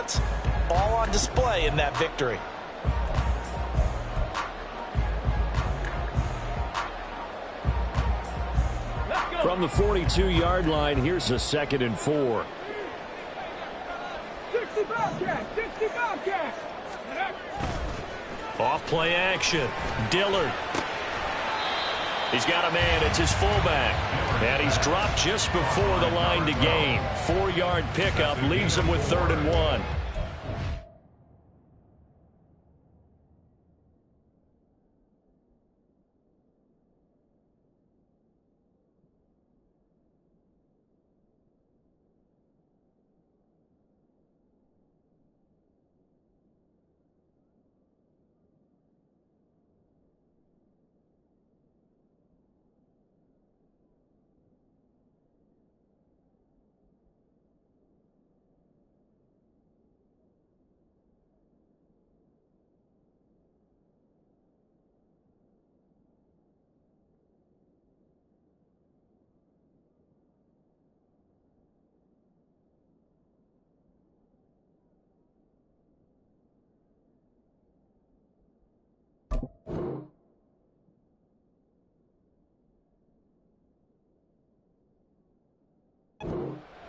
talents, all on display in that victory. From the 42-yard line, here's a 2nd and 4. 60 Bobcat, 60 Bobcat. Off play action. Dillard. He's got a man. It's his fullback. And he's dropped just before the line to gain. 4-yard pickup leaves him with 3rd and 1.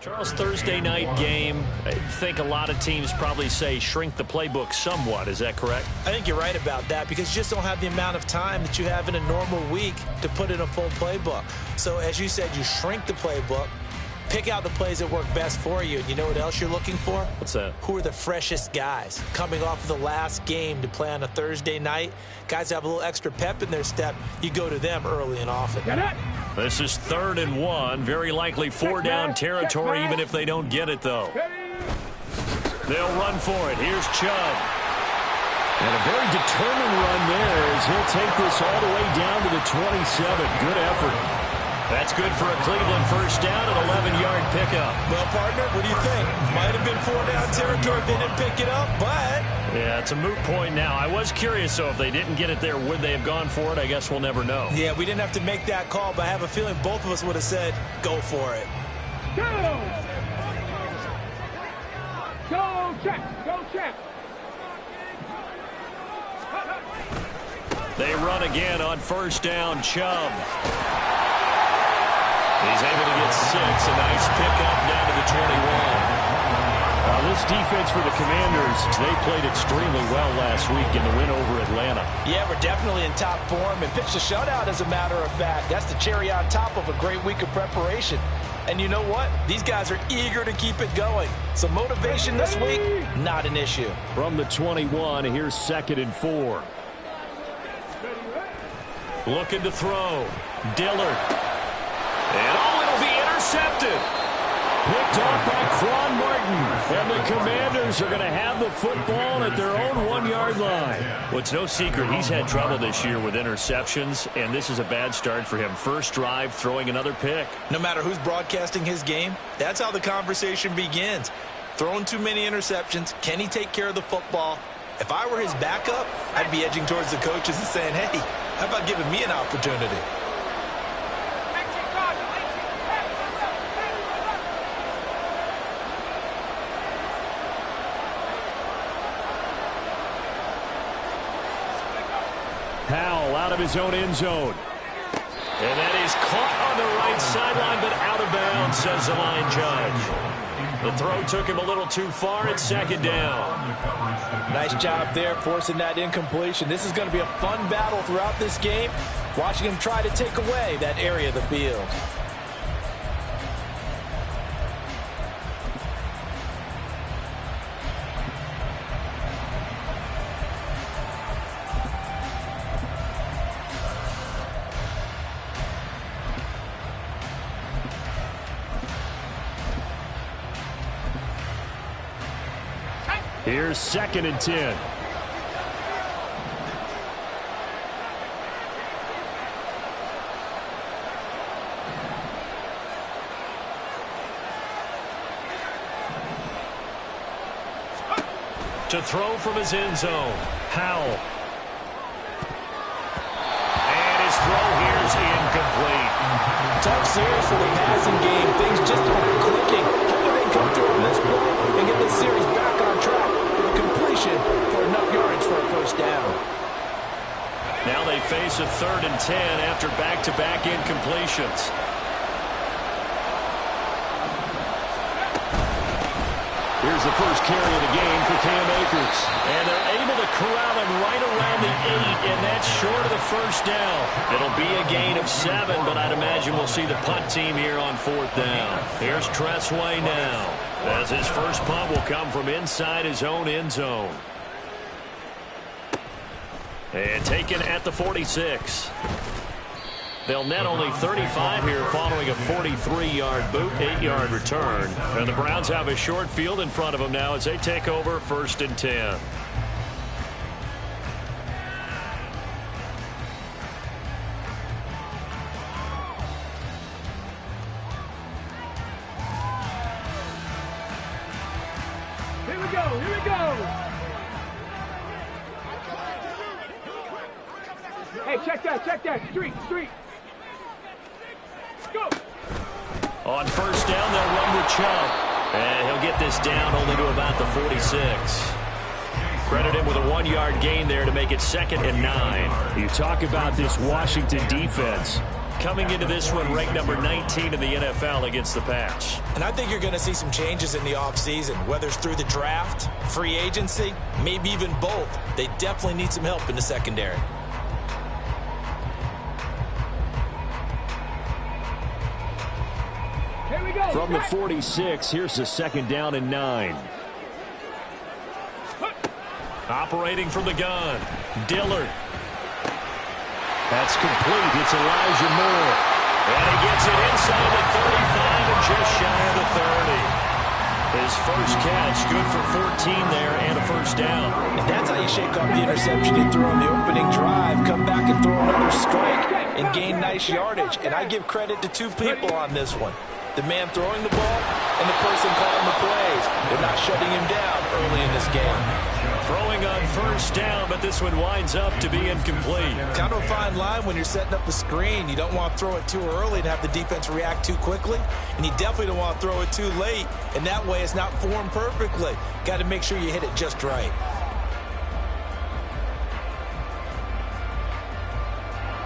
Charles, Thursday night game. I think a lot of teams probably say shrink the playbook somewhat. Is that correct? I think you're right about that because you just don't have the amount of time that you have in a normal week to put in a full playbook. So as you said, you shrink the playbook, pick out the plays that work best for you. And you know what else you're looking for? What's that? Who are the freshest guys coming off of the last game to play on a Thursday night? Guys have a little extra pep in their step. You go to them early and often. This is 3rd and 1. Very likely 4-down territory, even if they don't get it, though. They'll run for it. Here's Chubb. And a very determined run there as he'll take this all the way down to the 27. Good effort. That's good for a Cleveland first down, an 11-yard pickup. Well, partner, what do you think? Might have been 4-down territory if they didn't pick it up, but... Yeah, it's a moot point now. I was curious, so if they didn't get it there, would they have gone for it? I guess we'll never know. Yeah, we didn't have to make that call, but I have a feeling both of us would have said, go for it. Go! Go check! Go check! They run again on first down. Chubb. He's able to get 6. A nice pickup down to the 21. This defense for the Commanders, they played extremely well last week in the win over Atlanta. Yeah, we're definitely in top form and pitched a shutout, as a matter of fact. That's the cherry on top of a great week of preparation. And you know what? These guys are eager to keep it going. So motivation this week, not an issue. From the 21, here's 2nd and 4. Looking to throw. Dillard. And it'll be intercepted. Picked off by Quan Martin. And the Commanders are going to have the football at their own 1-yard line. Well, it's no secret he's had trouble this year with interceptions, and this is a bad start for him. First drive, throwing another pick. No matter who's broadcasting his game, that's how the conversation begins. Throwing too many interceptions, can he take care of the football? If I were his backup, I'd be edging towards the coaches and saying, hey, how about giving me an opportunity? Powell out of his own end zone. And that is caught on the right sideline, but out of bounds, says the line judge. The throw took him a little too far. It's 2nd down. Nice job there, forcing that incompletion. This is going to be a fun battle throughout this game, watching him try to take away that area of the field. Here's 2nd and 10. To throw from his end zone, Powell. And his throw here is incomplete. Tough series for the passing game. Things just aren't clicking. Hoping they come through on this play and get the series back on track. face a 3rd and 10 after back-to-back incompletions. Here's the first carry of the game for Cam Akers. And they're able to corral him right around the 8, and that's short of the first down. It'll be a gain of 7, but I'd imagine we'll see the punt team here on 4th down. Here's Tressway now, as his first punt will come from inside his own end zone. And taken at the 46. They'll net only 35 here following a 43-yard boot, 8-yard return. And the Browns have a short field in front of them now as they take over 1st and 10. Here we go, here we go. Hey, check that, street. Go. On 1st down, they'll run with Chubb. And he'll get this down only to about the 46. Credit him with a 1-yard gain there to make it 2nd and 9. You talk about this Washington defense. Coming into this one, ranked number 19 in the NFL against the pass. And I think you're going to see some changes in the offseason, whether it's through the draft, free agency, maybe even both. They definitely need some help in the secondary. Here we go. From the 46, here's the 2nd down and 9. Operating from the gun, Dillard. That's complete. It's Elijah Moore. And he gets it inside the 35 and just shy of the 30. His first catch, good for 14 there and a 1st down. And that's how you shake off the interception he threw on the opening drive, come back and throw another strike and gain nice yardage. And I give credit to 2 people on this one. The man throwing the ball and the person calling the plays. They're not shutting him down early in this game. Throwing on 1st down, but this one winds up to be incomplete. Kind of a fine line when you're setting up the screen. You don't want to throw it too early and have the defense react too quickly. And you definitely don't want to throw it too late. And that way it's not formed perfectly. Got to make sure you hit it just right.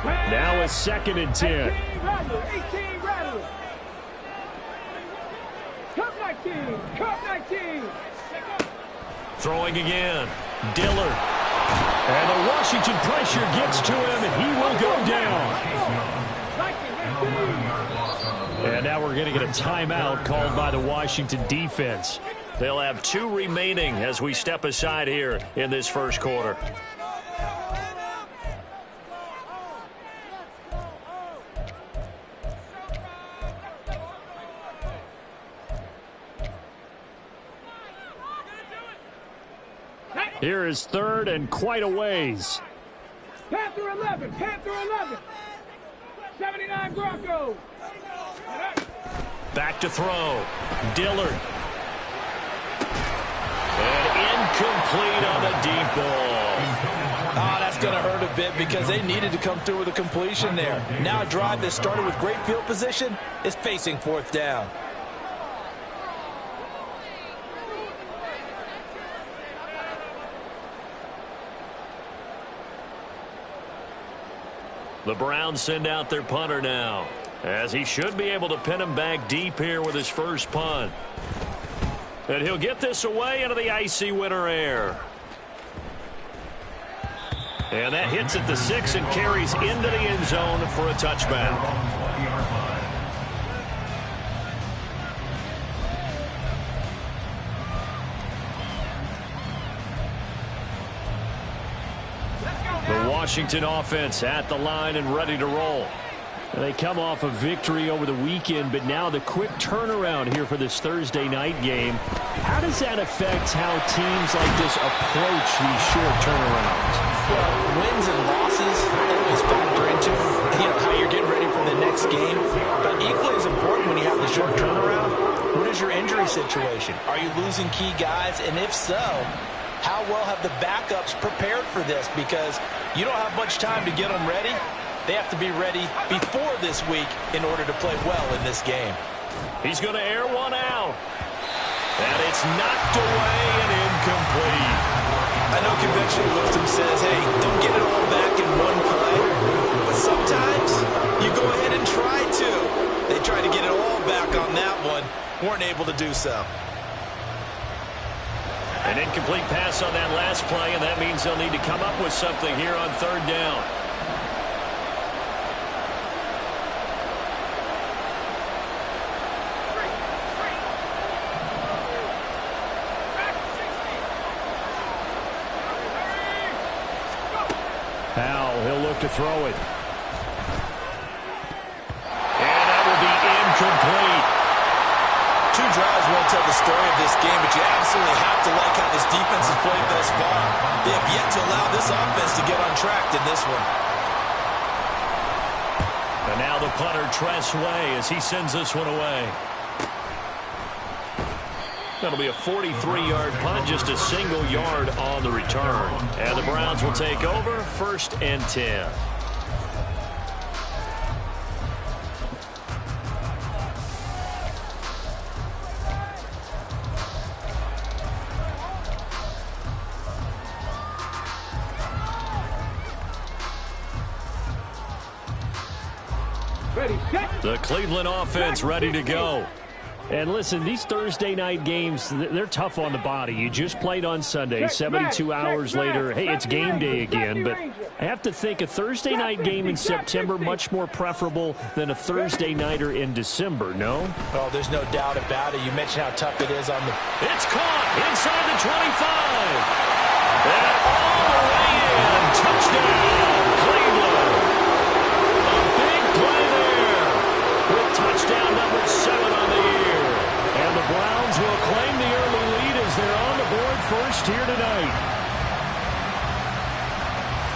Now a 2nd and 10. 18 Rattler. Cup 19. Throwing again, Dillard. And the Washington pressure gets to him, and he will go down. And now we're going to get a timeout called by the Washington defense. They'll have 2 remaining as we step aside here in this 1st quarter. Here is 3rd and quite a ways. Panther 11. 79 Broncos. Back to throw, Dillard. And incomplete on the deep ball. Oh, that's going to hurt a bit because they needed to come through with a completion there. Now a drive that started with great field position is facing 4th down. The Browns send out their punter now, as he should be able to pin him back deep here with his first punt. And he'll get this away into the icy winter air. And that hits at the 6 and carries into the end zone for a touchback. The Washington offense at the line and ready to roll. They come off a victory over the weekend, but now the quick turnaround here for this Thursday night game. How does that affect how teams like this approach these short turnarounds? Well, wins and losses always factor into how you're getting ready for the next game. But equally as important when you have the short turnaround, what is your injury situation? Are you losing key guys? And if so, how well have the backups prepared for this? Because you don't have much time to get them ready. They have to be ready before this week in order to play well in this game. He's going to air one out. And it's knocked away and incomplete. I know conventional wisdom says, hey, don't get it all back in one play. weren't able to do so. An incomplete pass on that last play, and that means they'll need to come up with something here on third down. Powell, he'll look to throw it. And that will be incomplete. 2 drives won't tell the story of this game, but you absolutely have to like how this defense has played thus far. They have yet to allow this offense to get on track in this one. And now the punter, Tress Way, as he sends this one away. That'll be a 43-yard punt, just a single yard on the return. And the Browns will take over, 1st and 10. Ready, set. The Cleveland offense ready to go. And listen, these Thursday night games, they're tough on the body. You just played on Sunday, 72 hours later. Hey, it's game day again, but I have to think a Thursday night game in September much more preferable than a Thursday nighter in December, no? Oh, there's no doubt about it. You mentioned how tough it is on the... It's caught inside the 25. And all the way in. Touchdown, Cleveland. A big play there with touchdown number 7 on the year. And the Browns will claim the early lead as they're on the board first here tonight.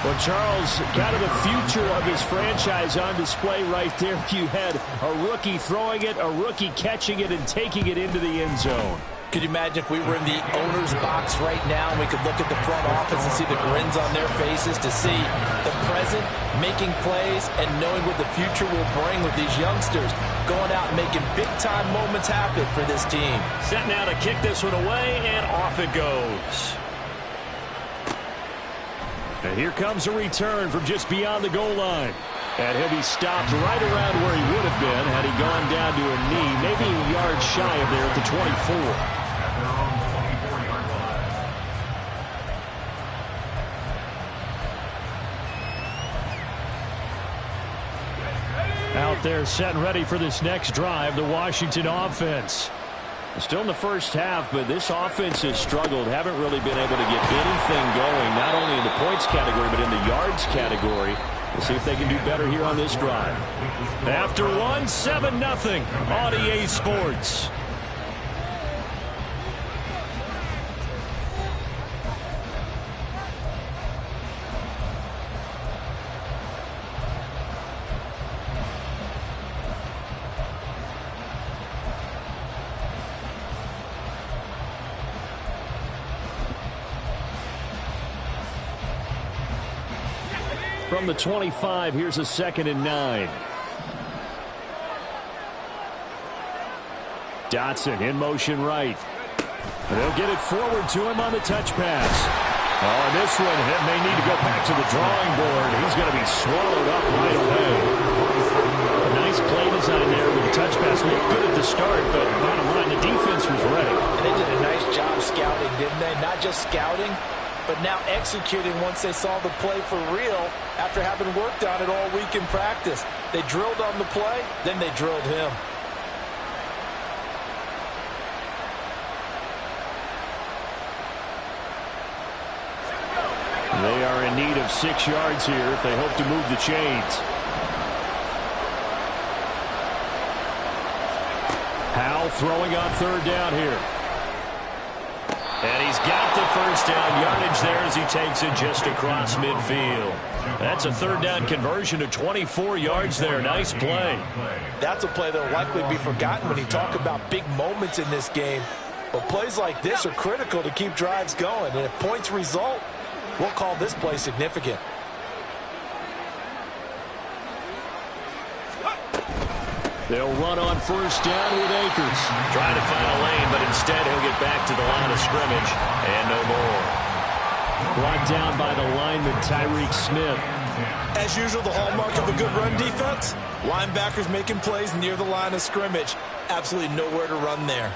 Well, Charles, kind of the future of his franchise on display right there. You had a rookie throwing it, a rookie catching it, and taking it into the end zone. Could you imagine if we were in the owner's box right now and we could look at the front office and see the grins on their faces, to see the present making plays and knowing what the future will bring with these youngsters going out and making big-time moments happen for this team. Set now to kick this one away, and off it goes. And here comes a return from just beyond the goal line. And he'll be stopped right around where he would have been had he gone down to a knee, maybe a yard shy of there at the 24. Out there set and ready for this next drive, the Washington offense. Still in the first half, but this offense has struggled. Haven't really been able to get anything going, not only in the points category, but in the yards category. We'll see if they can do better here on this drive. After one, 7-0 on EA Sports. From the 25, here's a 2nd and 9. Dotson in motion right. And they'll get it forward to him on the touch pass. Oh, and this one may need to go back to the drawing board. He's going to be swallowed up right away. A nice play design there with the touch pass. Looked good at the start, but bottom line, the defense was ready. And they did a nice job scouting, didn't they? Not just scouting, but now executing once they saw the play for real after having worked on it all week in practice. They drilled on the play, then they drilled him. They are in need of 6 yards here if they hope to move the chains. Powell throwing on 3rd down here. And he's got the first down yardage there as he takes it just across midfield. That's a 3rd down conversion to 24 yards there. Nice play. That's a play that will likely be forgotten when you talk about big moments in this game. But plays like this are critical to keep drives going. And if points result, we'll call this play significant. They'll run on 1st down with Akers. Trying to find a lane, but instead he'll get back to the line of scrimmage and no more. Brought down by the lineman Tyreek Smith. As usual, the hallmark of a good run defense, linebackers making plays near the line of scrimmage. Absolutely nowhere to run there.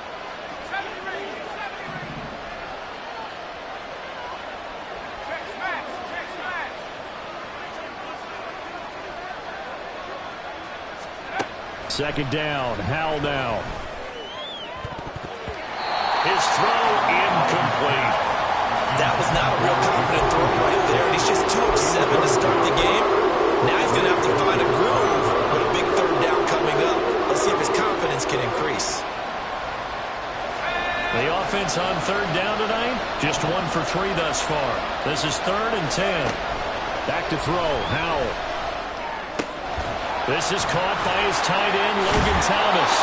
Second down, Howell now. His throw incomplete. That was not a real confident throw right there, and he's just 2 of 7 to start the game. Now he's going to have to find a groove with a big third down coming up. Let's see if his confidence can increase. The offense on third down tonight, just 1 for 3 thus far. This is 3rd and 10. Back to throw, Howell. This is caught by his tight end, Logan Thomas.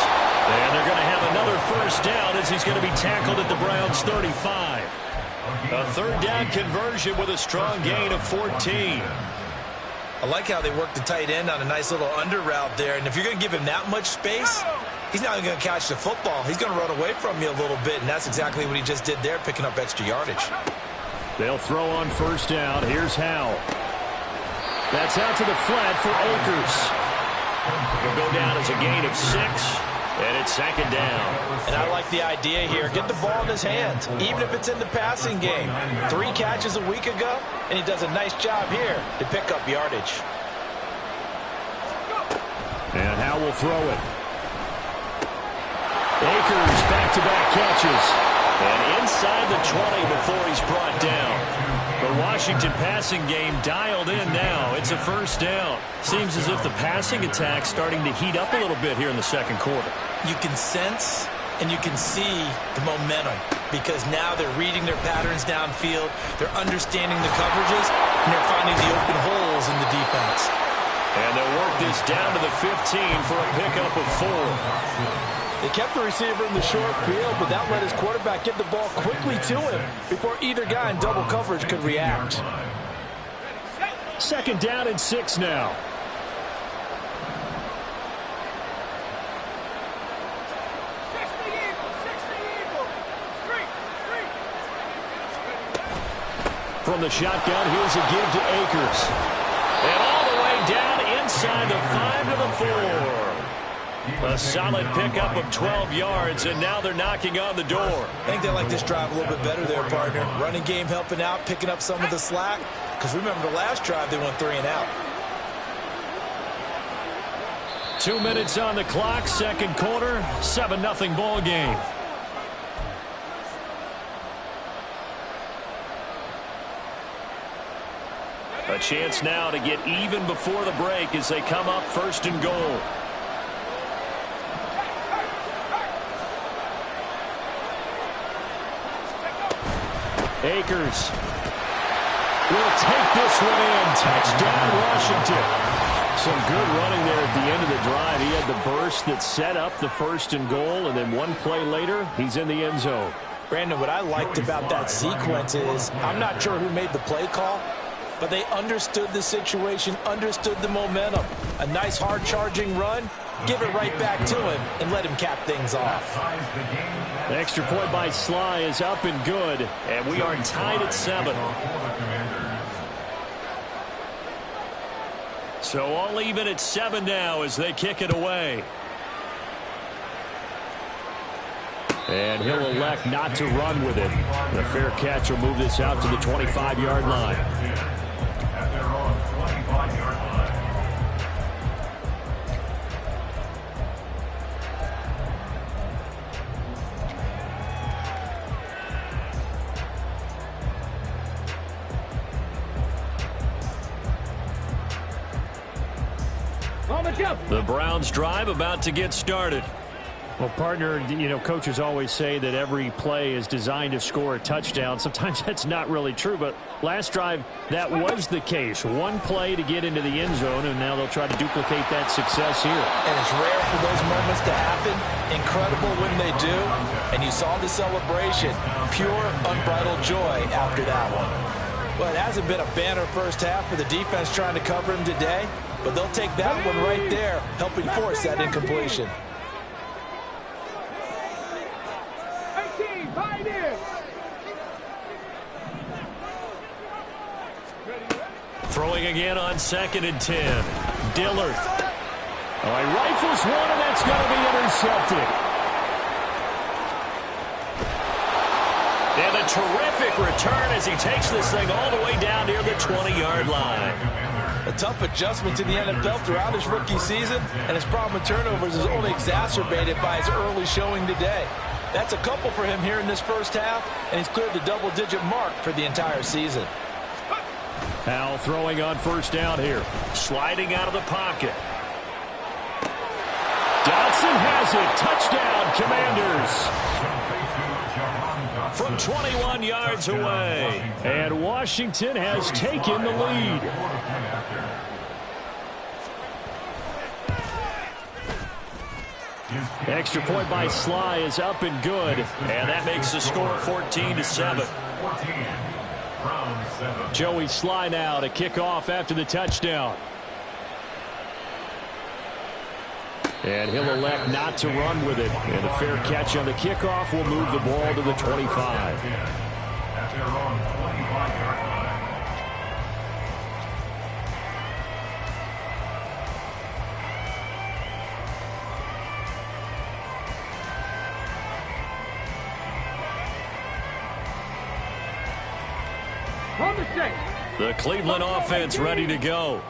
And they're going to have another first down as he's going to be tackled at the Browns' 35. A third down conversion with a strong gain of 14. I like how they work the tight end on a nice little under route there. And if you're going to give him that much space, he's not even going to catch the football. He's going to run away from you a little bit, and that's exactly what he just did there, picking up extra yardage. They'll throw on first down. Here's Howell. That's out to the flat for Akers. Will go down as a gain of 6, and it's 2nd down. And I like the idea here. Get the ball in his hands, even if it's in the passing game. 3 catches a week ago, and he does a nice job here to pick up yardage. And Howell will throw it. Akers back-to-back catches. And inside the 20 before he's brought down. The Washington passing game dialed in now. It's a first down. Seems as if the passing attack's starting to heat up a little bit here in the second quarter. You can sense and you can see the momentum because now they're reading their patterns downfield, they're understanding the coverages, and they're finding the open holes in the defense. And they'll work this down to the 15 for a pickup of 4. They kept the receiver in the short field, but that let his quarterback get the ball quickly to him before either guy in double coverage could react. 2nd down and 6 now. From the shotgun, here's a give to Akers. And all the way down inside the 5 to the 4. A solid pickup of 12 yards, and now they're knocking on the door. I think they like this drive a little bit better there, partner. Running game helping out, picking up some of the slack. Because remember the last drive, they went 3 and out. 2 minutes on the clock, second quarter, 7-0 ball game. A chance now to get even before the break as they come up 1st and goal. Akers will take this one in. Touchdown, Washington. Some good running there at the end of the drive. He had the burst that set up the 1st and goal, and then one play later, he's in the end zone. Brandon, what I liked about that sequence is I'm not sure who made the play call, but they understood the situation, understood the momentum. A nice hard-charging run, give it right back to him, and let him cap things off. The extra point by Sly is up and good, and we are tied at 7. So all even at 7 now as they kick it away. And he'll elect not to run with it. The fair catch will move this out to the 25-yard line. The Browns drive about to get started. Well, partner, you know, coaches always say that every play is designed to score a touchdown. Sometimes that's not really true, but last drive, that was the case. One play to get into the end zone, and now they'll try to duplicate that success here. And it's rare for those moments to happen. Incredible when they do. And you saw the celebration. Pure, unbridled joy after that one. Well, it hasn't been a banner first half for the defense trying to cover him today, but they'll take that one right there, helping force that incompletion. Throwing again on 2nd and 10. Dillard. Oh, he rifles one, and that's going to be intercepted. And a terrific return as he takes this thing all the way down near the 20-yard line. A tough adjustment to the NFL throughout his rookie season, and his problem with turnovers is only exacerbated by his early showing today. That's a couple for him here in this first half, and he's cleared the double-digit mark for the entire season. Howell throwing on first down here. Sliding out of the pocket. Dotson has it. Touchdown, Commanders. From 21 yards away. And Washington has taken the lead. Extra point by Sly is up and good. And that makes the score 14-7. Joey Sly now to kick off after the touchdown. And he'll elect not to run with it. And a fair catch on the kickoff will move the ball to the 25. On the set. The Cleveland offense ready to go.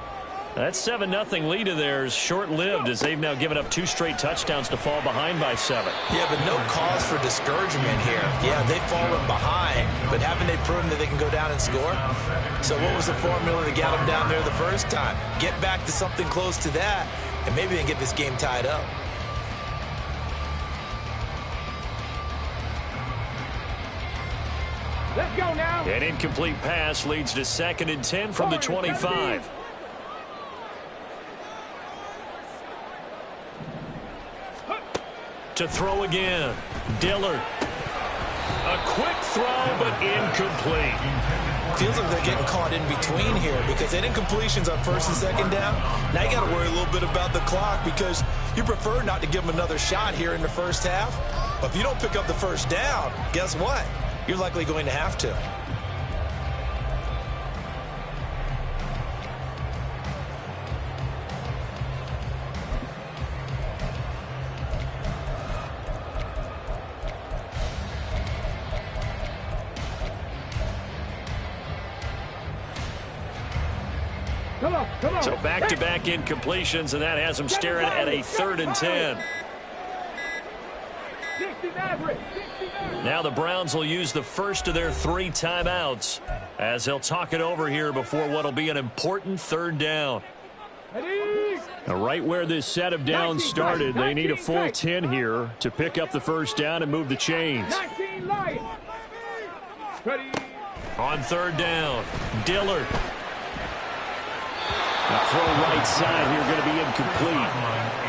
That 7-0 lead of theirs short-lived as they've now given up 2 straight touchdowns to fall behind by 7. Yeah, but no cause for discouragement here. Yeah, they've fallen behind, but haven't they proven that they can go down and score? So what was the formula to get them down there the first time? Get back to something close to that, and maybe they can get this game tied up. Let's go now. An incomplete pass leads to 2nd and 10 from the 25. To throw again. Dillard. A quick throw, but incomplete. Feels like they're getting caught in between here because they didn't completions on 1st and 2nd down. Now you got to worry a little bit about the clock because you prefer not to give them another shot here in the first half. But if you don't pick up the first down, guess what? You're likely going to have to. Come on. So back-to-back incompletions, and that has them staring at a 3rd and 10. 60 average. Now the Browns will use the first of their 3 timeouts as they'll talk it over here before what will be an important 3rd down. Now right where this set of downs started, they need a full 10 here to pick up the first down and move the chains. 19 Lions. Ready. On 3rd down, Dillard. The throw right side here going to be incomplete.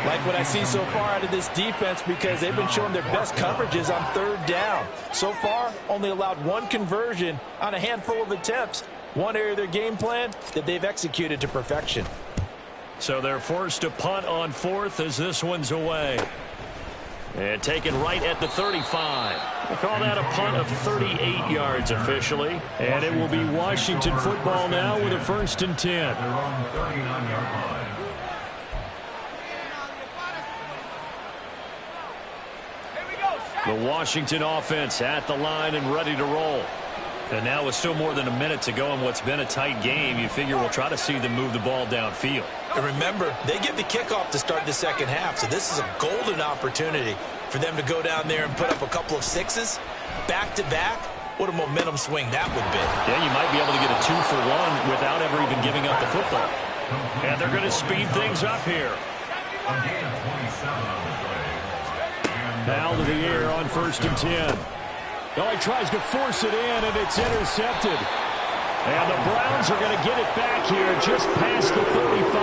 Like what I see so far out of this defense because they've been showing their best coverages on 3rd down. So far, only allowed 1 conversion on a handful of attempts. One area of their game plan that they've executed to perfection. So they're forced to punt on 4th as this one's away. And taken right at the 35. We'll call that a punt of 38 yards officially. And it will be Washington football now with a 1st and 10. The Washington offense at the line and ready to roll. And now with still more than a minute to go in what's been a tight game, you figure we'll try to see them move the ball downfield. And remember, they get the kickoff to start the 2nd half, so this is a golden opportunity for them to go down there and put up a couple of 6s back-to-back. What a momentum swing that would be. Yeah, you might be able to get a 2-for-1 without ever even giving up the football. And they're going to speed things up here. Now to the air on 1st and 10. Oh, he tries to force it in, and it's intercepted. And the Browns are going to get it back here just past the 35.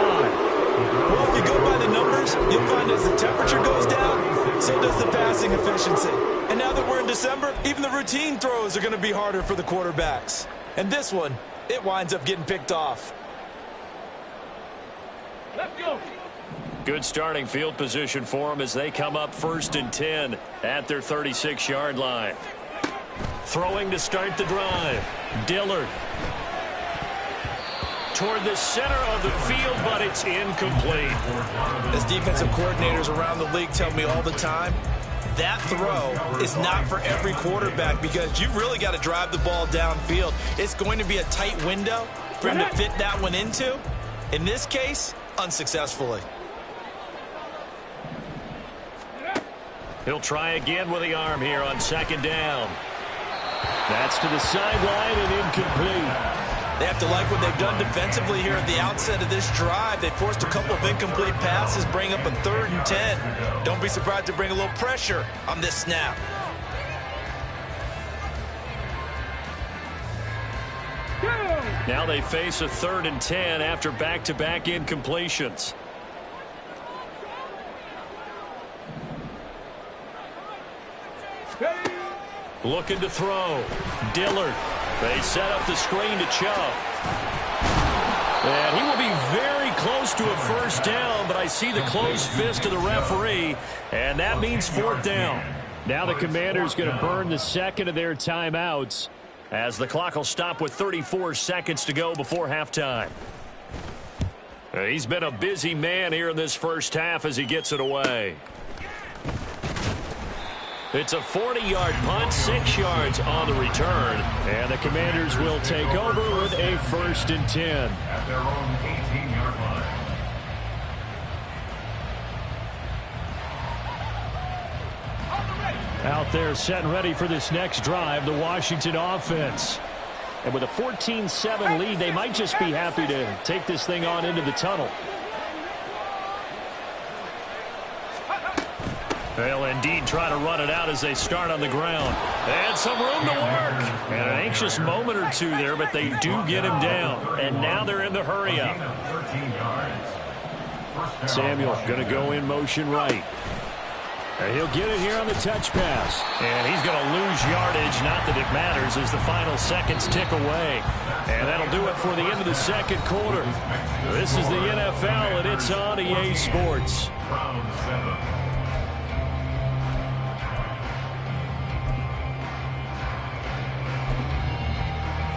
Well, if you go by the numbers, you'll find as the temperature goes down, so does the passing efficiency. And now that we're in December, even the routine throws are going to be harder for the quarterbacks. And this one, it winds up getting picked off. Let's go. Good starting field position for them as they come up 1st and 10 at their 36-yard line. Throwing to start the drive. Dillard. toward the center of the field, but it's incomplete. As defensive coordinators around the league tell me all the time, that throw is not for every quarterback because you've really got to drive the ball downfield. It's going to be a tight window for him to fit that one into. In this case, unsuccessfully. He'll try again with the arm here on second down. That's to the sideline and incomplete. They have to like what they've done defensively here at the outset of this drive. They forced a couple of incomplete passes, bring up a 3rd and 10. Don't be surprised to bring a little pressure on this snap. Now they face a 3rd and 10 after back-to-back incompletions. Looking to throw. Dillard. They set up the screen to Chubb. And he will be very close to a first down, but I see the closed fist of the referee, and that means 4th down. Now the Commanders going to burn the second of their timeouts, as the clock will stop with 34 seconds to go before halftime. He's been a busy man here in this first half as he gets it away. It's a 40-yard punt, 6 yards on the return. And the Commanders will take over with a 1st and 10. At their own 18-yard line. Out there set and ready for this next drive, the Washington offense. And with a 14-7 lead, they might just be happy to take this thing on into the tunnel. They'll indeed try to run it out as they start on the ground. And some room to work. And an anxious moment or two there, but they do get him down. And now they're in the hurry up. Samuel going to go in motion right. And he'll get it here on the touch pass. And he's going to lose yardage. Not that it matters as the final seconds tick away. And that'll do it for the end of the second quarter. This is the NFL, and it's on EA Sports.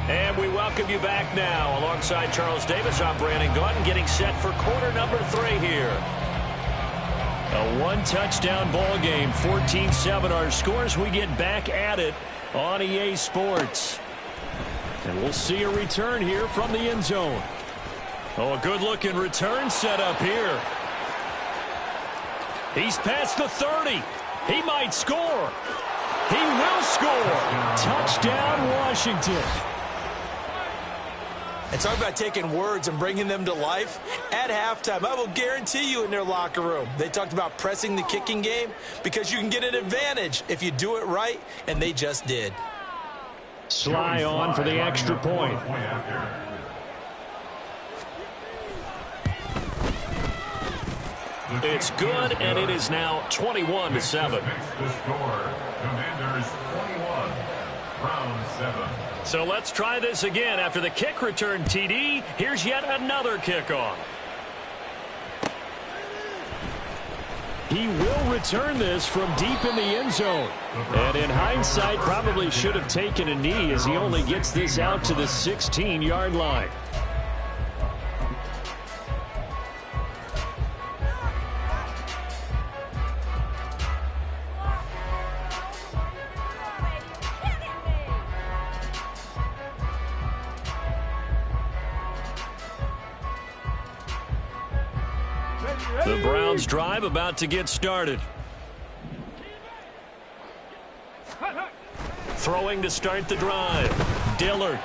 And we welcome you back now. Alongside Charles Davis, I'm Brandon Gaudin, getting set for quarter number 3 here. A one-touchdown ball game, 14-7 our scores. We get back at it on EA Sports. And we'll see a return here from the end zone. Oh, a good-looking return set up here. He's past the 30. He might score. He will score. Touchdown, Washington. And talk about taking words and bringing them to life. At halftime, I will guarantee you in their locker room, they talked about pressing the kicking game because you can get an advantage if you do it right, and they just did. Sly on for the extra point. It's good, and it is now 21-7. Commanders 21, Browns 7. So let's try this again. After the kick return TD, here's yet another kickoff. He will return this from deep in the end zone. And in hindsight, probably should have taken a knee as he only gets this out to the 16-yard line. The Browns drive about to get started. Throwing to start the drive. Dillard.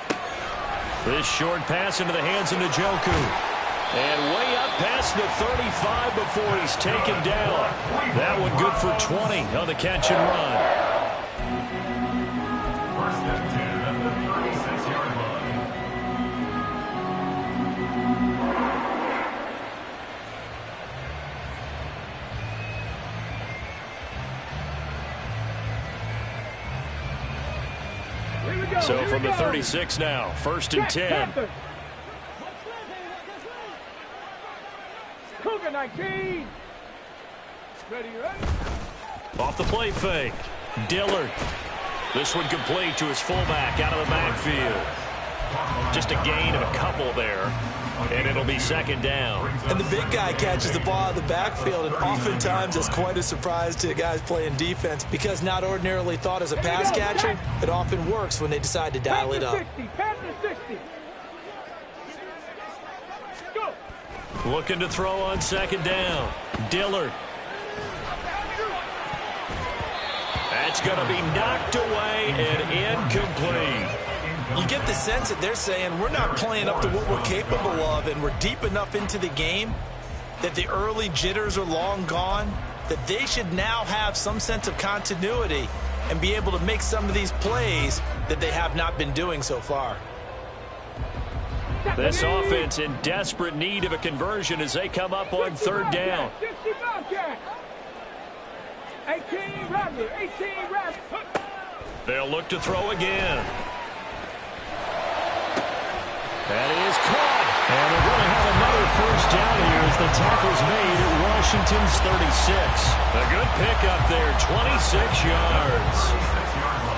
This short pass into the hands of Njoku. And way up past the 35 before he's taken down. That one good for 20 on the catch and run. First and 10 at the 36-yard line. So from the 36 now, first and 10. Cougar 19. Ready. Off the play fake. Dillard. This one complete to his fullback out of the backfield. Just a gain of a couple there, and it'll be second down. And the big guy catches the ball out of the backfield, and oftentimes it's quite a surprise to the guys playing defense because not ordinarily thought as a pass catcher, it often works when they decide to dial it up. Looking to throw on second down. Dillard. That's going to be knocked away and incomplete. You get the sense that they're saying we're not playing up to what we're capable of, and we're deep enough into the game that the early jitters are long gone, that they should now have some sense of continuity and be able to make some of these plays that they have not been doing so far. This offense in desperate need of a conversion as they come up on third down. 18 Rabbit. They'll look to throw again. That is caught. And they're going to have another first down here as the tackle's made at Washington's 36. A good pickup there, 26 yards.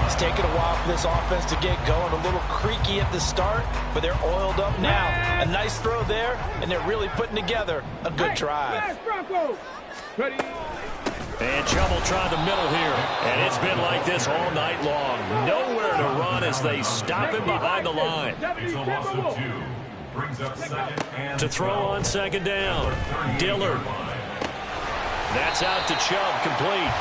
It's taken a while for this offense to get going. A little creaky at the start, but they're oiled up now. A nice throw there, and they're really putting together a good drive. And Chubb will try the middle here. And it's been like this all night long. Nowhere to run as they stop him behind the line. It's a loss of 2. Brings up second and To throw on second down. Dillard. That's out to Chubb, complete.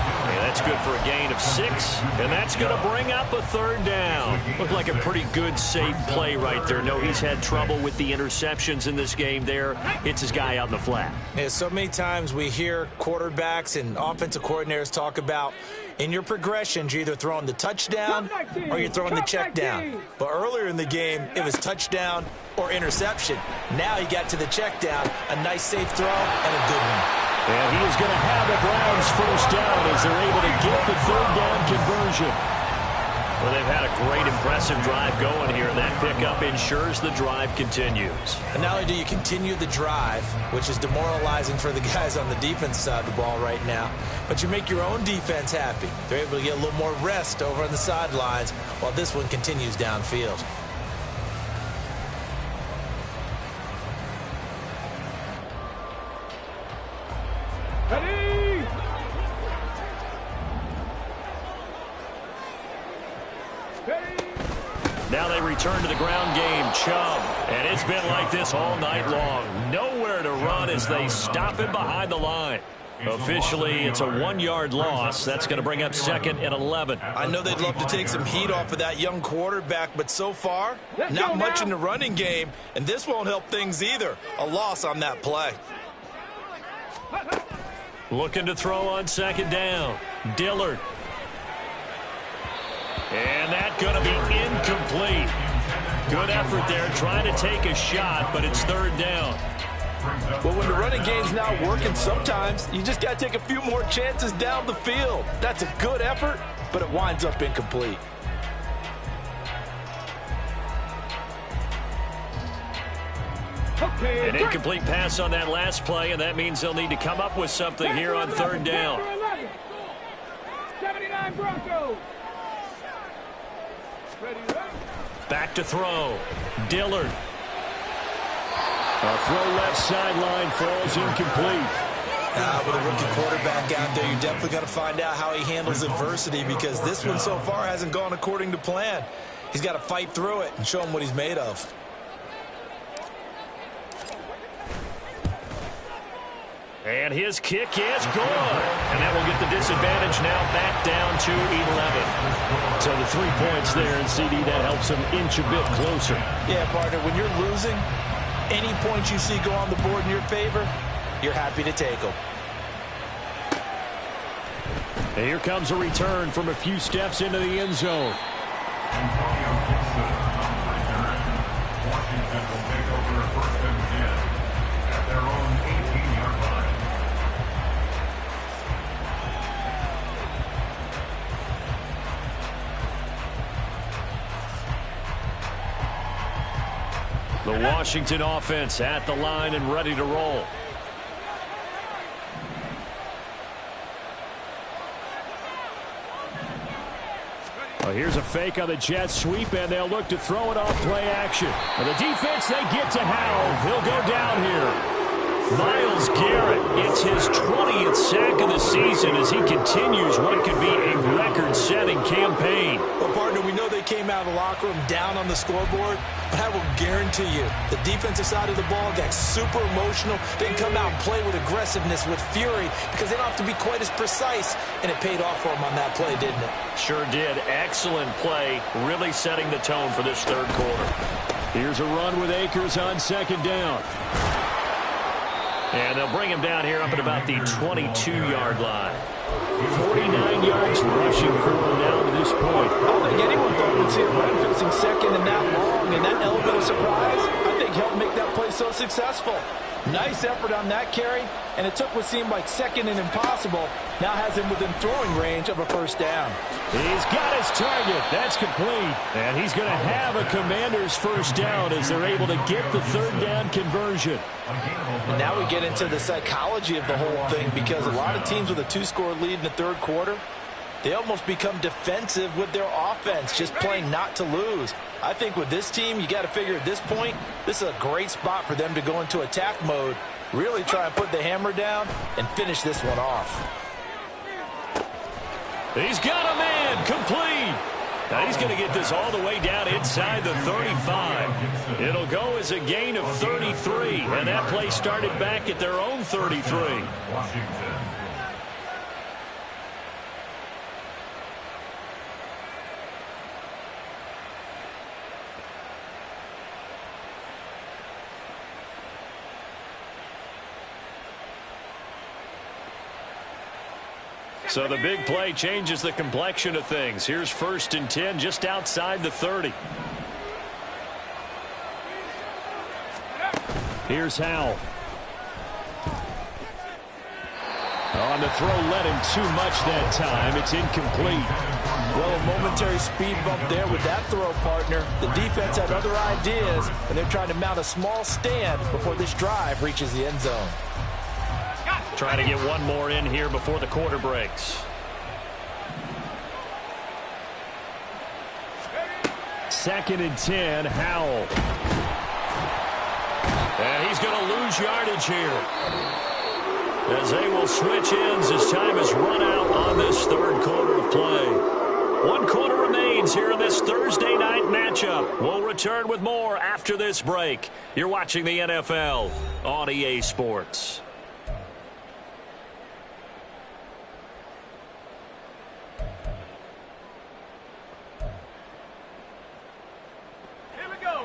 And that's good for a gain of 6. And that's going to bring up a third down. Looked like a pretty good, safe play right there. No, he's had trouble with the interceptions in this game there. Hits his guy out in the flat. Yeah, so many times we hear quarterbacks and offensive coordinators talk about in your progressions, you're either throwing the touchdown or you're throwing the check down. But earlier in the game, it was touchdown or interception. Now he got to the check down, a nice safe throw and a good one. And he is going to have the Browns first down as they're able to get the third down conversion. Well, they've had a great, impressive drive going here, and that pickup ensures the drive continues. And not only do you continue the drive, which is demoralizing for the guys on the defense side of the ball right now, but you make your own defense happy. They're able to get a little more rest over on the sidelines while this one continues downfield. Ready? Now they return to the ground game. Chubb. And it's been like this all night long. Nowhere to run as they stop him behind the line. Officially, it's a 1-yard loss. That's going to bring up second and 11. I know they'd love to take some heat off of that young quarterback, but so far, not much in the running game, and this won't help things either. A loss on that play. Looking to throw on second down. Dillard. And that's going to be incomplete. Good effort there, trying to take a shot, but it's third down. Well, when the running game's not working, sometimes you just got to take a few more chances down the field. That's a good effort, but it winds up incomplete. An incomplete pass on that last play, and that means they'll need to come up with something here on third down. 79 Broncos. Back to throw. Dillard. A throw left sideline falls incomplete. With a rookie quarterback out there, you're definitely going to find out how he handles adversity because this one so far hasn't gone according to plan. He's got to fight through it and show him what he's made of. And his kick is good. And that will get the disadvantage now back down to 11. So the 3 points there, and CD, that helps him inch a bit closer. Yeah, partner, when you're losing, any points you see go on the board in your favor, you're happy to take them. And here comes a return from a few steps into the end zone. Antonio Gibson on the return. Washington will take over first and 10 at their own 18-yard line. The Washington offense at the line and ready to roll. Well, here's a fake on the jet sweep, and they'll look to throw it off play action. And the defense, they get to Howell. He'll go down here. Myles Garrett, it's his 20th sack of the season as he continues what could be a record-setting campaign. Well, partner, we know they came out of the locker room down on the scoreboard, but I will guarantee you the defensive side of the ball got super emotional. They can come out and play with aggressiveness, with fury, because they don't have to be quite as precise, and it paid off for them on that play, didn't it? Sure did. Excellent play, really setting the tone for this third quarter. Here's a run with Akers on second down. And they'll bring him down here up at about the 22-yard line. 49 yards rushing for him now to this point. I don't think anyone thought we'd see a run facing second and that long, and that element of surprise, I think, helped make that play so successful. Nice effort on that carry, and it took what seemed like second and impossible. Now has him within throwing range of a first down. He's got his target. That's complete. And he's going to have a Commander's first down as they're able to get the third down conversion. And now we get into the psychology of the whole thing, because a lot of teams with a two-score lead in the third quarter, they almost become defensive with their offense, just playing not to lose. I think with this team, you got to figure at this point, this is a great spot for them to go into attack mode, really try and put the hammer down and finish this one off. He's got a man complete. Now he's going to get this all the way down inside the 35. It'll go as a gain of 33, and that play started back at their own 33. Washington. So the big play changes the complexion of things. Here's 1st and 10 just outside the 30. Here's Howell. On the throw, led him too much that time. It's incomplete. Well, a momentary speed bump there with that throw, partner. The defense had other ideas, and they're trying to mount a small stand before this drive reaches the end zone. Trying to get one more in here before the quarter breaks. 2nd and 10, Howell. And he's going to lose yardage here, as they will switch ends as time has run out on this third quarter of play. 1 quarter remains here in this Thursday night matchup. We'll return with more after this break. You're watching the NFL on EA Sports.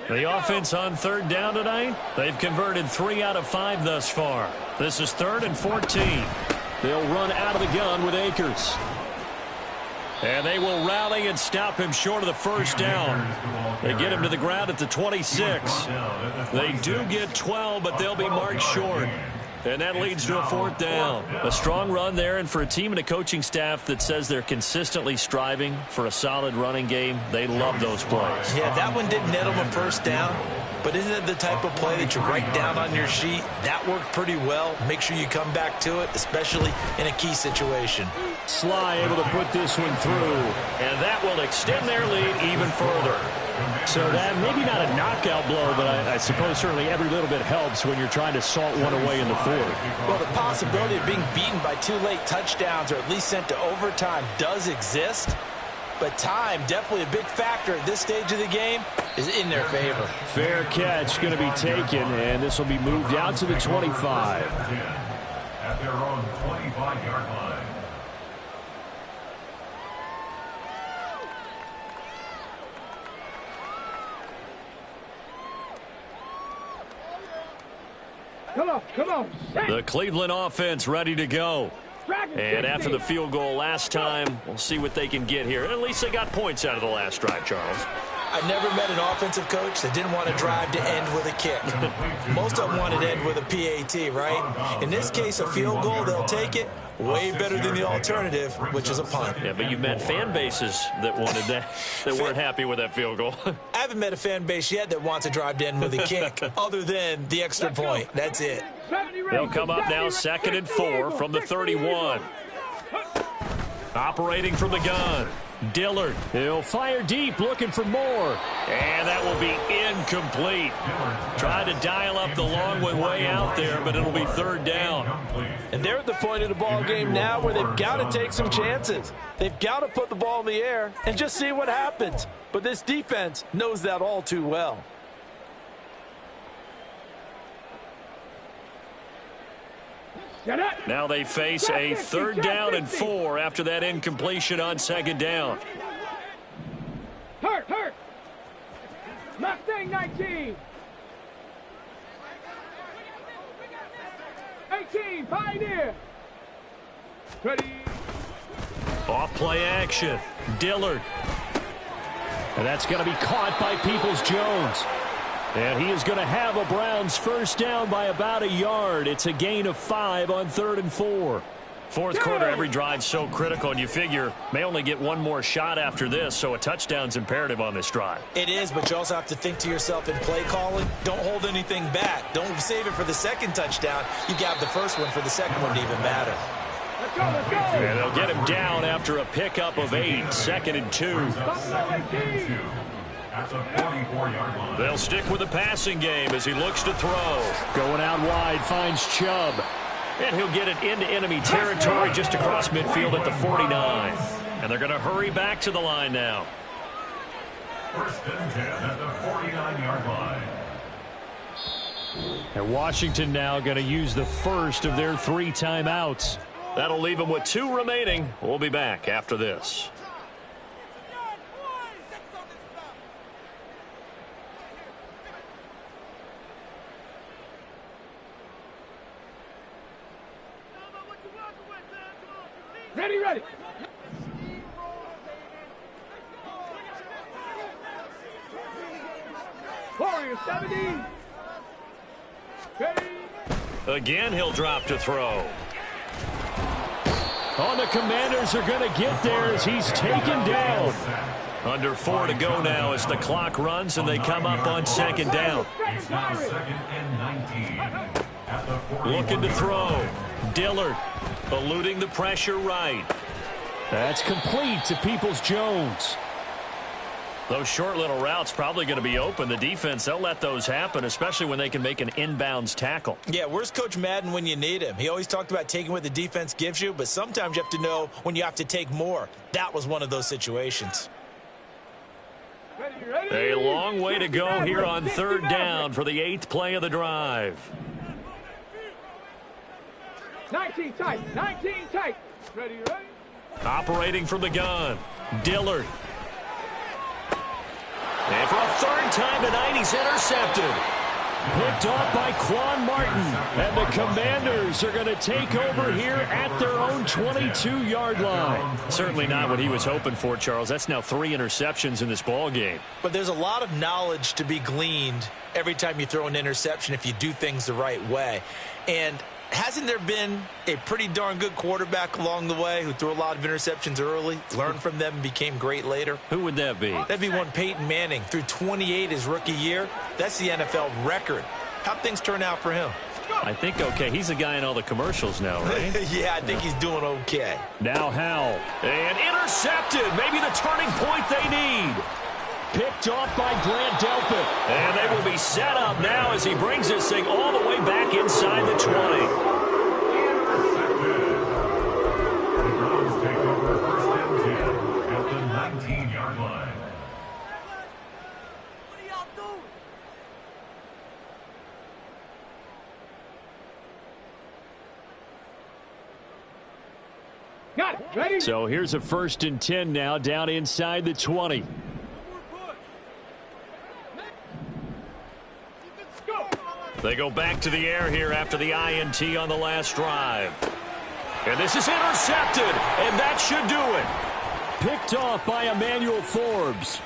The offense on third down tonight, they've converted 3 out of 5 thus far. This is 3rd and 14. They'll run out of the gun with Akers. And they will rally and stop him short of the first down. They get him to the ground at the 26. They do get 12, but they'll be marked short. And that leads to a 4th down. A strong run there, and for a team and a coaching staff that says they're consistently striving for a solid running game, they love those plays. Yeah, that one didn't net them a first down, but isn't it the type of play that you write down on your sheet? That worked pretty well. Make sure you come back to it, especially in a key situation. Sly able to put this one through. And that will extend their lead even further. So that maybe not a knockout blow, but I suppose certainly every little bit helps when you're trying to salt one away in the 4th. Well, the possibility of being beaten by 2 late touchdowns or at least sent to overtime does exist, but time, definitely a big factor at this stage of the game, is in their favor. Fair catch going to be taken, and this will be moved out to the 25. At their own 25-yard line. Come on. The Cleveland offense ready to go. And after the field goal last time, we'll see what they can get here. At least they got points out of the last drive, Charles. I never met an offensive coach that didn't want to drive to end with a kick. Most of them wanted to end with a PAT, right? In this case, a field goal, they'll take it. Way better than the alternative, which is a punt. Yeah, but you've met fan bases that wanted that, that weren't happy with that field goal. I haven't met a fan base yet that wants to drive to end with a kick, other than the extra point. That's it. They'll come up now 2nd and 4 from the 31. Operating from the gun. Dillard. He'll fire deep, looking for more. And that will be incomplete. Tried to dial up the long one way out there, but it'll be third down. And they're at the point of the ball game now where they've got to take some chances. They've got to put the ball in the air and just see what happens. But this defense knows that all too well. Now they face a third down and 4 after that incompletion on second down. Hurt. Mustang 19. 18, Pioneer. Ready. Off play action. Dillard. And that's going to be caught by Peoples-Jones. And he is going to have a Browns first down by about a yard. It's a gain of 5 on 3rd and 4. Fourth quarter, every drive's so critical, and you figure may only get one more shot after this, so a touchdown's imperative on this drive. It is, but you also have to think to yourself in play calling, don't hold anything back. Don't save it for the second touchdown. You got the first one for the second one to even matter. Let's go. And they'll get him down after a pickup of 8, 2nd and 2. At the 44-yard line. They'll stick with the passing game as he looks to throw. Going out wide, finds Chubb. And he'll get it into enemy territory just across midfield at the 49. And they're going to hurry back to the line now. First and 10 at the 49-yard line. And Washington now going to use the first of their 3 timeouts. That'll leave them with 2 remaining. We'll be back after this. Ready. Warriors 70. Ready. Again, he'll drop to throw. Oh, the Commanders are going to get there as he's taken down. Under 4 to go now as the clock runs and they come up on second down. It's now 2nd and 19. At the 41. Looking to throw. Dillard eluding the pressure right. That's complete to Peoples-Jones. Those short little routes probably going to be open. The defense, they'll let those happen, especially when they can make an inbounds tackle. Yeah, where's Coach Madden when you need him? He always talked about taking what the defense gives you, but sometimes you have to know when you have to take more. That was one of those situations. A long way to go here on third down for the 8th play of the drive. 19 tight. Ready. Operating from the gun. Dillard. And for a third time tonight, he's intercepted. Picked off by Quan Martin. And the Commanders are going to take over here at their own 22-yard line. Certainly not what he was hoping for, Charles. That's now 3 interceptions in this ball game. But there's a lot of knowledge to be gleaned every time you throw an interception if you do things the right way. And hasn't there been a pretty darn good quarterback along the way who threw a lot of interceptions early, learned from them, and became great later? Who would that be? That'd be one Peyton Manning. Threw 28 his rookie year. That's the NFL record. How'd things turn out for him? I think okay. He's a guy in all the commercials now, right? Yeah, I think he's doing okay. Now Howell. And intercepted. Maybe the turning point they need. Picked off by Grant Delpit. And they will be set up now as he brings this thing all the way back inside the 20. The Browns take over first and 10 at the 19-yard line. What are y'all doing? Got it. Ready. So here's a 1st and 10 now down inside the 20. They go back to the air here after the INT on the last drive. And this is intercepted, and that should do it. Picked off by Emmanuel Forbes.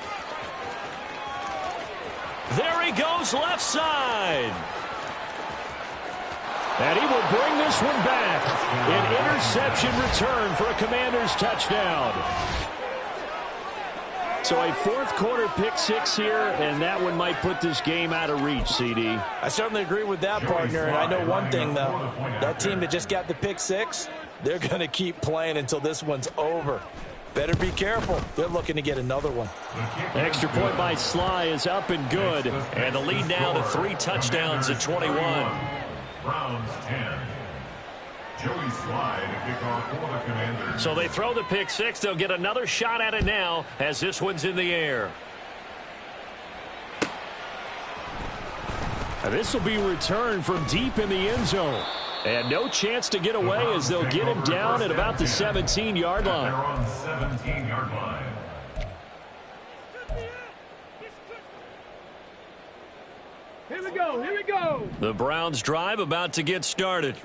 There he goes left side. And he will bring this one back. An interception return for a Commanders touchdown. So a 4th quarter pick 6 here, and that one might put this game out of reach, CD. I certainly agree with that, partner. And I know one thing, though. That team that just got the pick 6, they're going to keep playing until this one's over. Better be careful. They're looking to get another one. Extra point by Sly is up and good. And the lead now to 3 touchdowns at 21. Browns 10. Joey Sly to kick off for the Commanders. So they throw the pick six. They'll get another shot at it now as this one's in the air. This will be returned from deep in the end zone. And no chance to get away as they'll get him down at about the 17-yard line. They're on 17-yard line. Here we go, here we go. The Browns drive about to get started.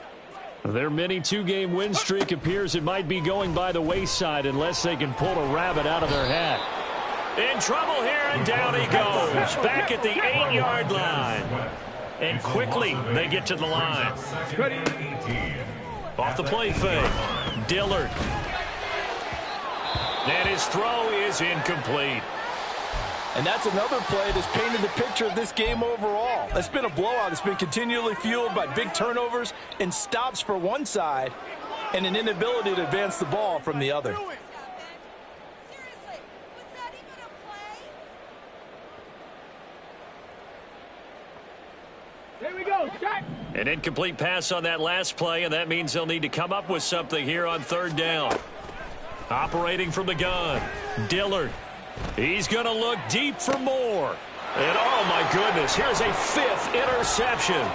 Their mini 2-game win streak appears it might be going by the wayside unless they can pull a rabbit out of their hat. In trouble here, and down he goes. Back at the 8-yard line. And quickly they get to the line. Off the play fake. Dillard. And his throw is incomplete. And that's another play that's painted the picture of this game overall. It's been a blowout. It's been continually fueled by big turnovers and stops for one side and an inability to advance the ball from the other. Here we go, check. An incomplete pass on that last play, and that means they'll need to come up with something here on 3rd down. Operating from the gun, Dillard. He's going to look deep for more. And, oh, my goodness, here's a 5th interception.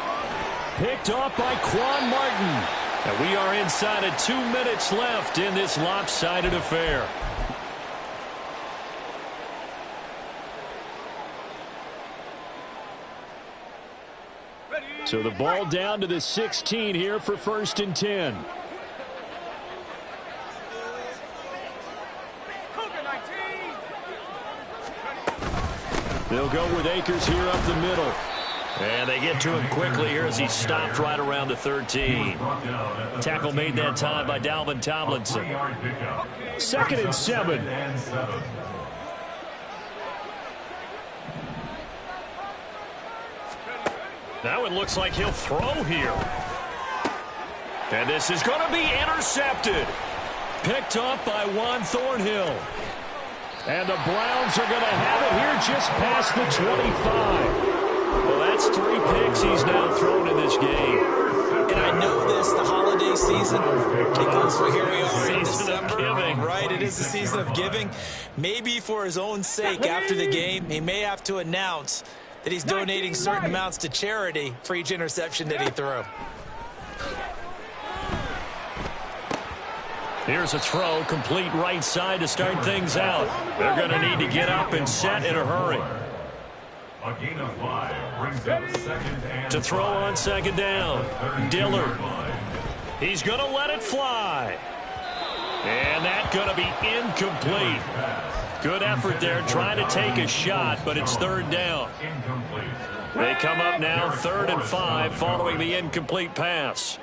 Picked off by Quan Martin. And we are inside of 2 minutes left in this lopsided affair. So the ball down to the 16 here for 1st and 10. They'll go with Akers here up the middle. And they get to him quickly here as he stopped right around the 13. Tackle made that time by Dalvin Tomlinson. 2nd and 7. Now it looks like he'll throw here. And this is going to be intercepted. Picked off by Juan Thornhill. And the Browns are going to have it here just past the 25. Well, that's 3 picks he's now thrown in this game. And I know this, the holiday season, because here we are in Season of December, giving. right? It is the season of giving. Maybe for his own sake after the game, he may have to announce that he's donating certain amounts to charity for each interception that he threw. Here's a throw, complete right side to start things out. They're going to need to get up and set in a hurry. A gain of 5 brings up 2nd and To throw 5. on 2nd down, Dillard. He's going to let it fly. And that's going to be incomplete. Good effort there, trying to take a shot, but it's 3rd down. Incomplete. They come up now 3rd and 5 following the incomplete pass.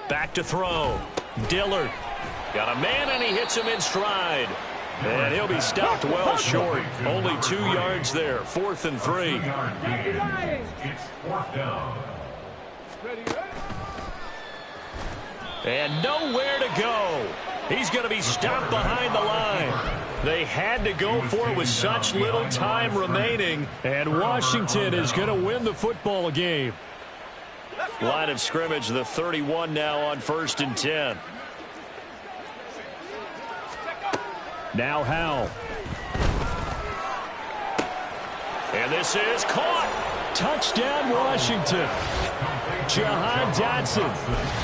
Back to throw. Dillard. Got a man, and he hits him in stride. And he'll be stopped well short. Only 2 yards there. 4th and 3. It's 4th down. Ready, ready. And nowhere to go. He's going to be stopped behind the line. They had to go for it with such little time remaining. And Washington is going to win the football game. Line of scrimmage, the 31 now on 1st and 10. Now Howell. And this is caught. Touchdown, Washington. Jahan Dotson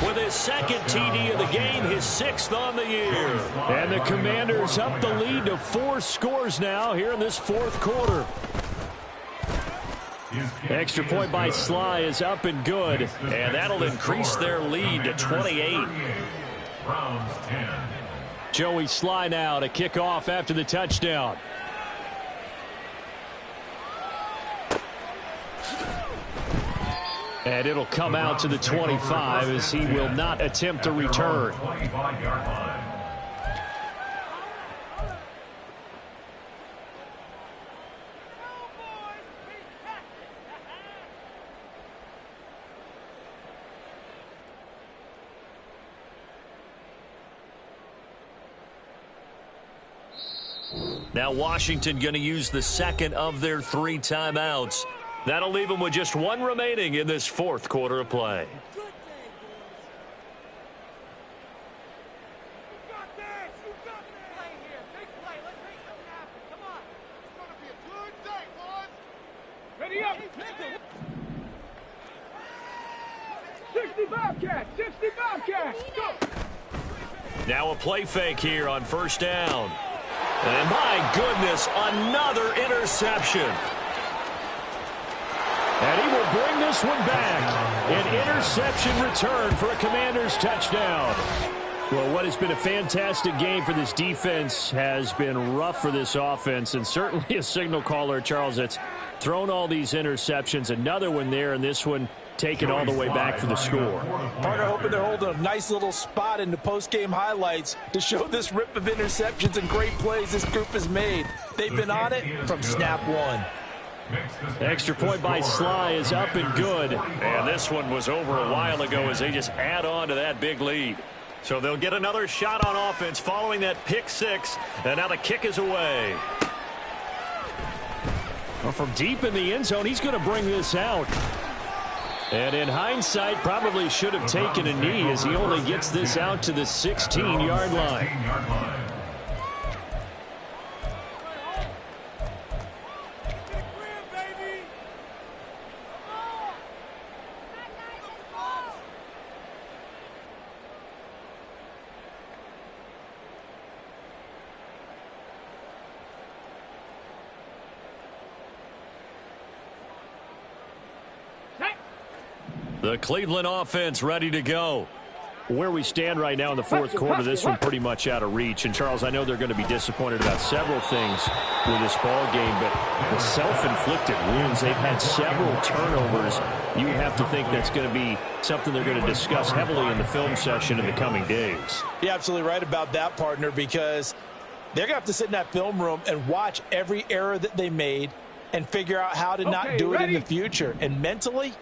With his 2nd TD of the game, his 6th on the year. And the Commanders up the lead to 4 scores now here in this 4th quarter. Extra point by Sly is up and good. And that'll increase their lead to 28. Browns 10. Joey Sly now to kick off after the touchdown. And it'll come out to the 25 as he will not attempt to return. 25-yard line. Now Washington going to use the second of their 3 timeouts. That'll leave them with just 1 remaining in this 4th quarter of play. Ready up. 60 Bobcats. 60 Bobcats. Go. Now a play fake here on 1st down. And my goodness, another interception. And he will bring this one back. An interception return for a Commanders touchdown. Well, what has been a fantastic game for this defense has been rough for this offense, and certainly a signal caller, Charles, that's thrown all these interceptions. Another one there, and this one taken all the way back for the score. Partner hoping they're holding a nice little spot in the post-game highlights to show this rip of interceptions and great plays this group has made. They've been on it from snap 1. Extra point by Sly is up and good. And this one was over a while ago as they just add on to that big lead. So they'll get another shot on offense following that pick 6. And now the kick is away. Well, from deep in the end zone, he's going to bring this out. And in hindsight, probably should have taken a knee as he only gets this out to the 16-yard line. The Cleveland offense ready to go. Where we stand right now in the 4th quarter, this one pretty much out of reach. And, Charles, I know they're going to be disappointed about several things with this ball game, but the self-inflicted wounds, they've had several turnovers. You have to think that's going to be something they're going to discuss heavily in the film session in the coming days. You're absolutely right about that, partner, because they're going to have to sit in that film room and watch every error that they made and figure out how to not do it in the future. And mentally,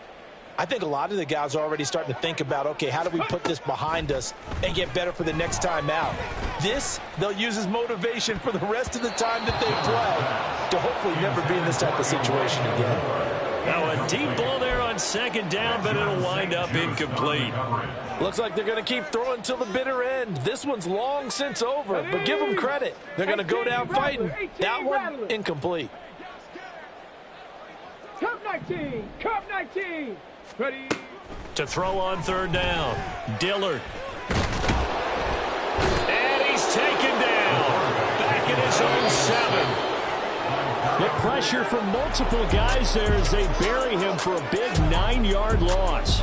I think a lot of the guys are already starting to think about, okay, how do we put this behind us and get better for the next time out? This, they'll use as motivation for the rest of the time that they play to hopefully never be in this type of situation again. Now a deep ball there on 2nd down, but it'll wind up incomplete. Looks like they're going to keep throwing till the bitter end. This one's long since over, but give them credit. They're going to go down fighting. That one, incomplete. Cup 19. Cup 19. Ready. To throw on 3rd down. Dillard. And he's taken down. Back in his own 7. The pressure from multiple guys there as they bury him for a big 9-yard loss.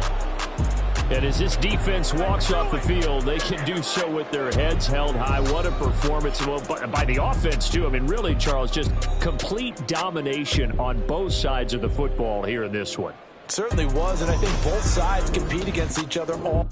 And as this defense walks off the field, they can do so with their heads held high. What a performance by the offense, too. I mean, really, Charles, just complete domination on both sides of the football here in this one. Certainly was, and I think both sides compete against each other all